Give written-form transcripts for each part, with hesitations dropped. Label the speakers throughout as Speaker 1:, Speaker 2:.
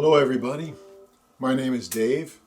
Speaker 1: Hello everybody, my name is Dave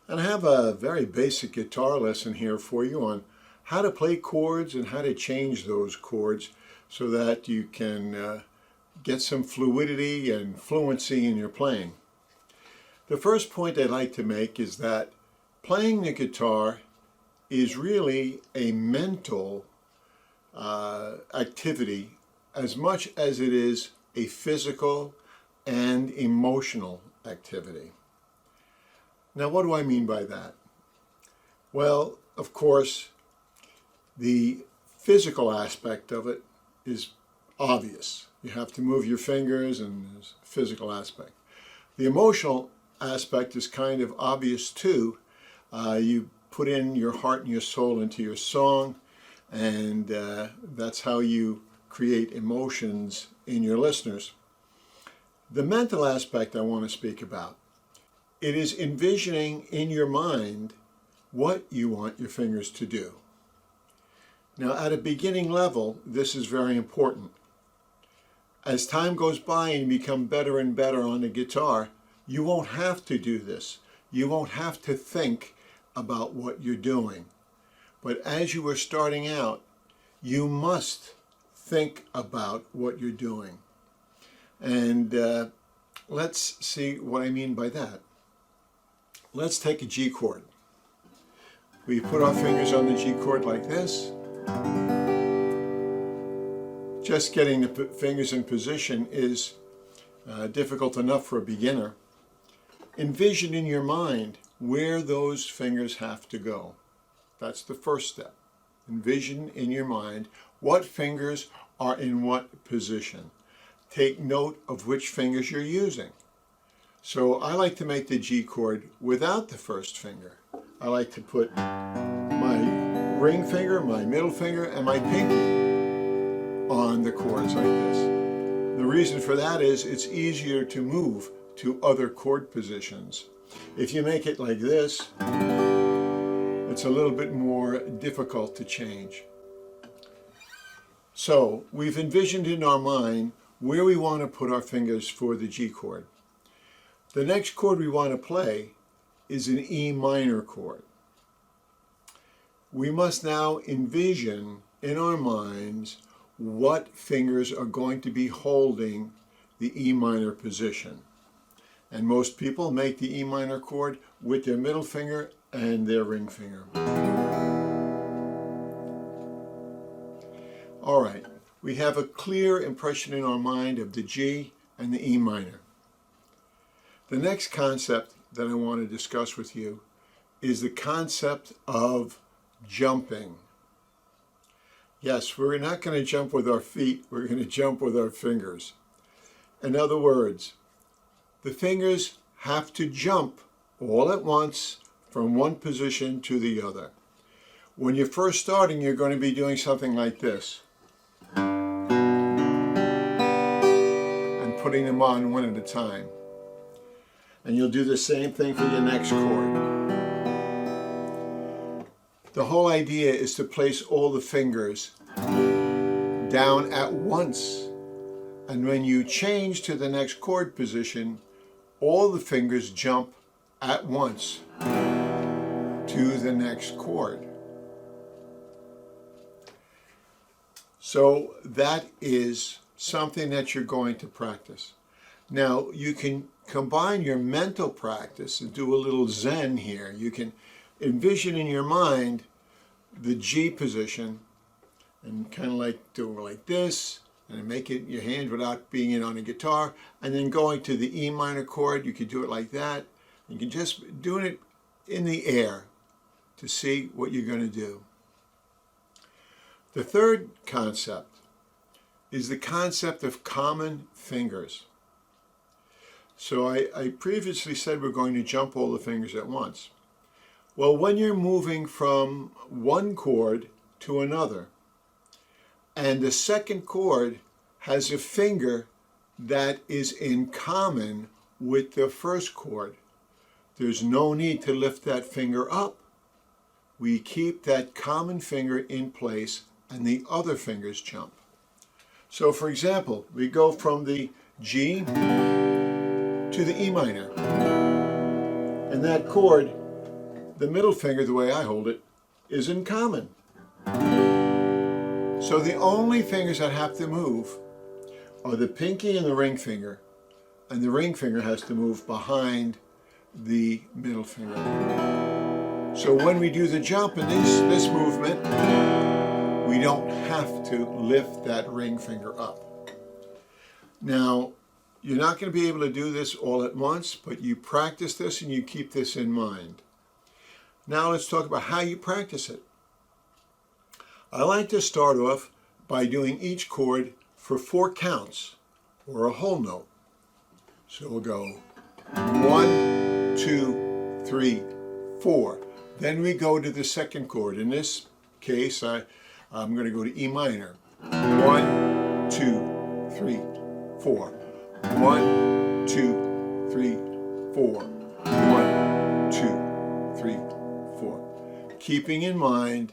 Speaker 1: and I have a very basic guitar lesson here for you on how to play chords and how to change those chords so that you can get some fluidity and fluency in your playing. The first point I'd like to make is that playing the guitar is really a mental activity as much as it is a physical and emotional activity. Now, what do I mean by that? Well, of course, the physical aspect of it is obvious. You have to move your fingers and there's a physical aspect. The emotional aspect is kind of obvious too. You put in your heart and your soul into your song, and that's how you create emotions in your listeners. The mental aspect I want to speak about. It is envisioning in your mind what you want your fingers to do. Now, at a beginning level, this is very important. As time goes by and you become better and better on the guitar, you won't have to do this. You won't have to think about what you're doing. But as you are starting out, you must think about what you're doing. And let's see what I mean by that. Let's take a G chord. We put our fingers on the G chord like this. Just getting the fingers in position is difficult enough for a beginner. Envision in your mind where those fingers have to go. That's the first step. Envision in your mind what fingers are in what position. Take note of which fingers you're using. So I like to make the G chord without the first finger. I like to put my ring finger, my middle finger, and my pinky on the chords like this. The reason for that is it's easier to move to other chord positions. If you make it like this, it's a little bit more difficult to change. So we've envisioned in our mind where we want to put our fingers for the G chord. The next chord we want to play is an E minor chord. We must now envision in our minds what fingers are going to be holding the E minor position. And most people make the E minor chord with their middle finger and their ring finger. All right. We have a clear impression in our mind of the G and the E minor. The next concept that I want to discuss with you is the concept of jumping. Yes, we're not going to jump with our feet, we're going to jump with our fingers. In other words, the fingers have to jump all at once from one position to the other. When you're first starting, you're going to be doing something like this. Putting them on one at a time. And you'll do the same thing for your next chord. The whole idea is to place all the fingers down at once. And when you change to the next chord position, all the fingers jump at once to the next chord. So that is something that you're going to practice. Now, you can combine your mental practice and do a little Zen here. You can envision in your mind the G position and kind of like do it like this and make it your hand without being in on a guitar, and then going to the E minor chord, you could do it like that. You can just do it in the air to see what you're going to do. The third concept is the concept of common fingers. So I previously said we're going to jump all the fingers at once. Well, when you're moving from one chord to another, and the second chord has a finger that is in common with the first chord, there's no need to lift that finger up. We keep that common finger in place and the other fingers jump. So for example, we go from the G to the E minor. And that chord, the middle finger, the way I hold it, is in common. So the only fingers that have to move are the pinky and the ring finger, and the ring finger has to move behind the middle finger. So when we do the jump in this movement, we don't have to lift that ring finger up. Now, you're not going to be able to do this all at once, but you practice this and you keep this in mind. Now let's talk about how you practice it. I like to start off by doing each chord for 4 counts, or a whole note. So we'll go 1, 2, 3, 4. Then we go to the second chord. In this case, I'm going to go to E minor. 1, 2, 3, 4. 1, 2, 3, 4. 1, 2, 3, 4. Keeping in mind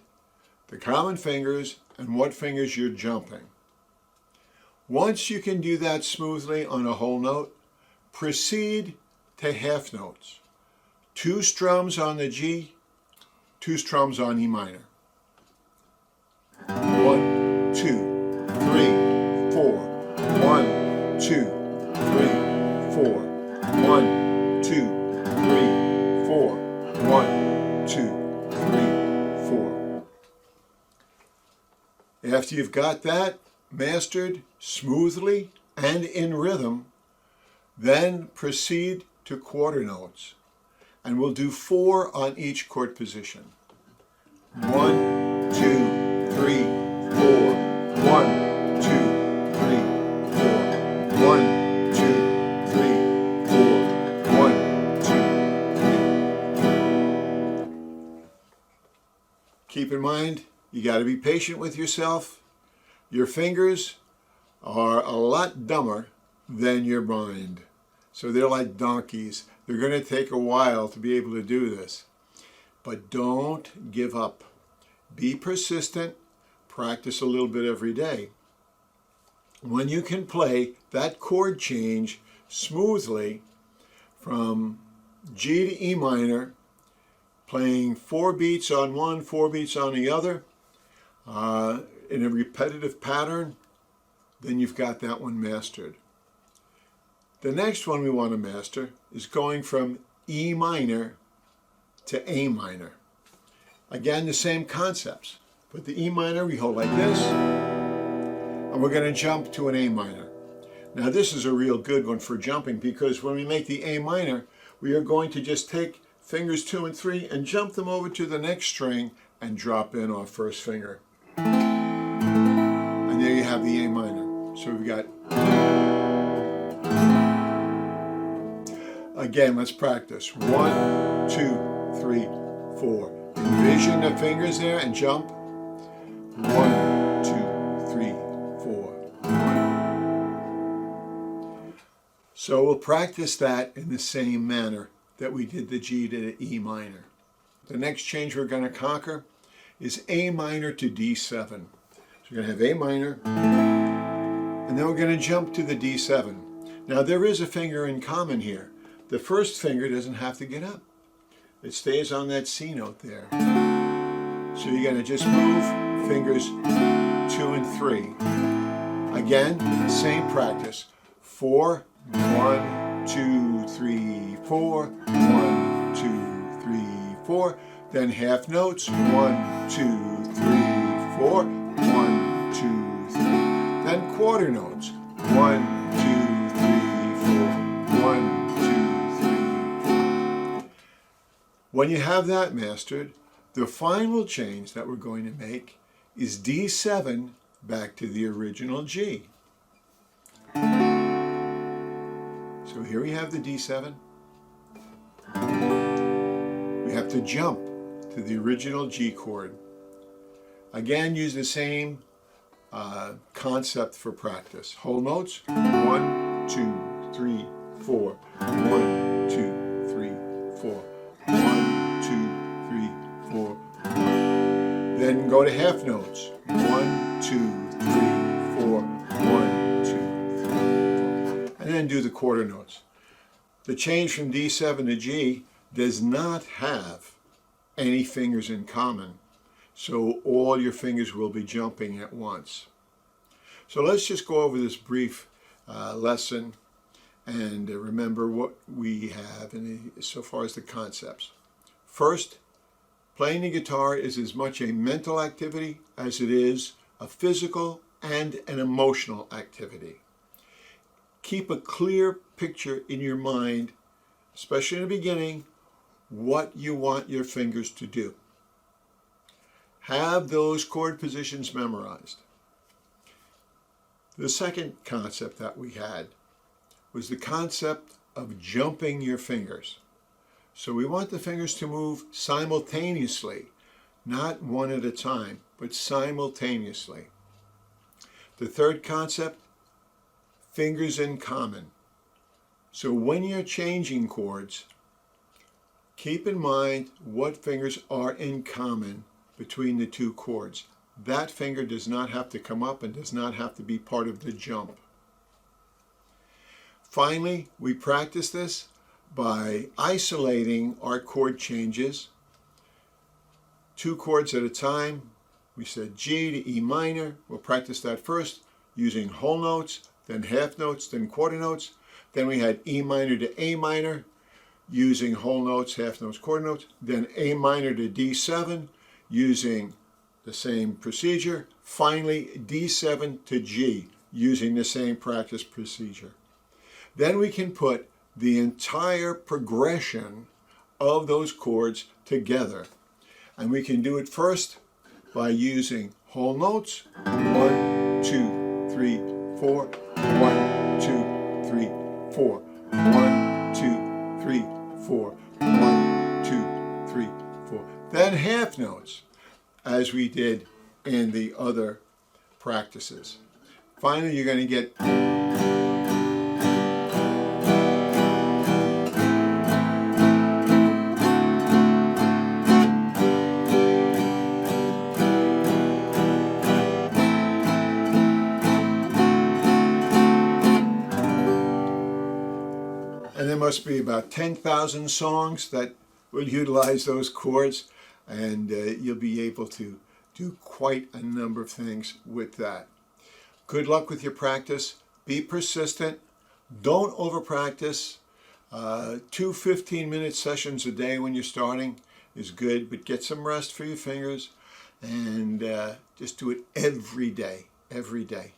Speaker 1: the common fingers and what fingers you're jumping. Once you can do that smoothly on a whole note, proceed to half notes. 2 strums on the G, 2 strums on E minor. 1, 2, 3, 4. 1, 2, 3, 4. 1, 2, 3, 4. 1, 2, 3, 4. After you've got that mastered smoothly and in rhythm, then proceed to quarter notes. And we'll do 4 on each chord position. 1, 2, 3, 4. 1, 2, 3, 4. 1, 2, 3, 4. 1, 2, 3. Keep in mind, you got to be patient with yourself. Your fingers are a lot dumber than your mind. So they're like donkeys. They're going to take a while to be able to do this. But don't give up. Be persistent. Practice a little bit every day. When you can play that chord change smoothly from G to E minor, playing 4 beats on one, 4 beats on the other, in a repetitive pattern, then you've got that one mastered. The next one we want to master is going from E minor to A minor. Again, the same concepts, but the E minor we hold like this, and we're going to jump to an A minor. Now this is a real good one for jumping, because when we make the A minor, we are going to just take fingers 2 and 3 and jump them over to the next string and drop in our first finger. And there you have the A minor. So we've got, again, let's practice. 1, 2, 3, 4. Envision the fingers there and jump. 1, 2, 3, 4. 1. So we'll practice that in the same manner that we did the G to the E minor. The next change we're going to conquer is A minor to D7. So we're going to have A minor, and then we're going to jump to the D7. Now there is a finger in common here. The first finger doesn't have to get up. It stays on that C note there. So you're going to just move fingers 2 and 3. Again, same practice. 4, 1, 2, 3, 4. 1, 2, 3, 4. Then half notes. 1, 2, 3, 4. 1, 2, 3. Then quarter notes. 1, 2, 3, 4. 1, 2, 3, 4. When you have that mastered, the final change that we're going to make is D7 back to the original G. So here we have the D7. We have to jump to the original G chord. Again, use the same concept for practice. Whole notes. 1, 2, 3, 4. 1, 2, 3, 4. 1, 2, 3, 4. Then go to half notes. 1, 2, 3, 4. 1, 2, 3, 4. And then do the quarter notes. The change from D7 to G does not have any fingers in common, so all your fingers will be jumping at once. So let's just go over this brief lesson and remember what we have so far as the concepts. First, playing the guitar is as much a mental activity as it is a physical and an emotional activity. Keep a clear picture in your mind, especially in the beginning, what you want your fingers to do. Have those chord positions memorized. The second concept that we had was the concept of jumping your fingers. So we want the fingers to move simultaneously, not one at a time, but simultaneously. The third concept, fingers in common. So when you're changing chords, keep in mind what fingers are in common between the two chords. That finger does not have to come up and does not have to be part of the jump. Finally, we practice this by isolating our chord changes, 2 chords at a time. We said G to E minor. We'll practice that first using whole notes, then half notes, then quarter notes. Then we had E minor to A minor using whole notes, half notes, quarter notes. Then A minor to D7 using the same procedure. Finally, D7 to G using the same practice procedure. Then we can put the entire progression of those chords together. And we can do it first by using whole notes. 1, 2, 3, 4. 1, 2, 3, 4. 1, 2, 3, 4. 1, 2, 3, 4. Then half notes, as we did in the other practices. Finally, you're going to get and there must be about 10,000 songs that will utilize those chords, and you'll be able to do quite a number of things with that. Good luck with your practice. Be persistent. Don't over practice. 2 15-minute sessions a day when you're starting is good, but get some rest for your fingers and just do it every day, every day.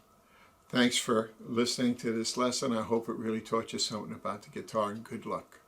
Speaker 1: Thanks for listening to this lesson. I hope it really taught you something about the guitar, and good luck.